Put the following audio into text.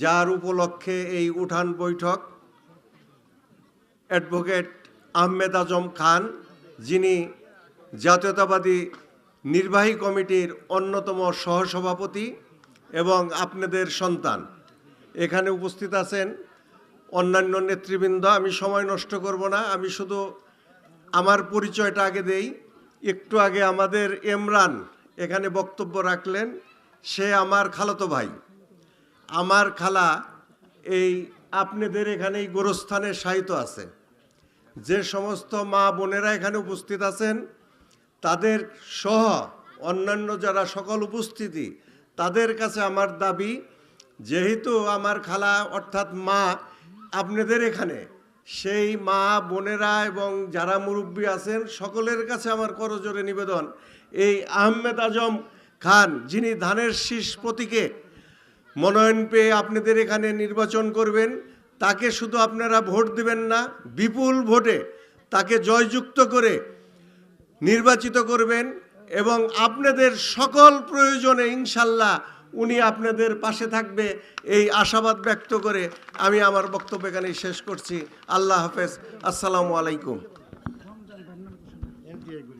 যার উপলক্ষে এই উঠান বৈঠক অ্যাডভোকেট আহমেদ আজম খান, যিনি জাতীয়তাবাদী নির্বাহী কমিটির অন্যতম সহসভাপতি এবং আপনাদের সন্তান, এখানে উপস্থিত আছেন অন্যান্য নেতৃবৃন্দ। আমি সময় নষ্ট করব না, আমি শুধু আমার পরিচয়টা আগে দেই। একটু আগে আমাদের ইমরান এখানে বক্তব্য রাখলেন, সে আমার খালাতো ভাই। আমার খালা এই আপনাদের এখানেই গোরস্থানে শায়িত আছে। যে সমস্ত মা বোনেরা এখানে উপস্থিত আছেন তাদের সহ অন্যান্য যারা সকল উপস্থিতি, তাদের কাছে আমার দাবি, যেহেতু আমার খালা অর্থাৎ মা আপনাদের এখানে, সেই মা বোনেরা এবং যারা মুরব্বী আছেন সকলের কাছে আমার করজোড়ে নিবেদন, এই আহমেদ আজম খান যিনি ধানের শীষ প্রতীকে মনোনয়ন পেয়ে আপনাদের এখানে নির্বাচন করবেন, তাকে শুধু আপনারা ভোট দেবেন না, বিপুল ভোটে তাকে জয়যুক্ত করে নির্বাচিত করবেন এবং আপনাদের সকল প্রয়োজনে ইনশাল্লাহ উনি আপনাদের পাশে থাকবে, এই আশাবাদ ব্যক্ত করে আমি আমার বক্তব্য এখানেই শেষ করছি। আল্লাহ হাফেজ, আসসালামু আলাইকুম।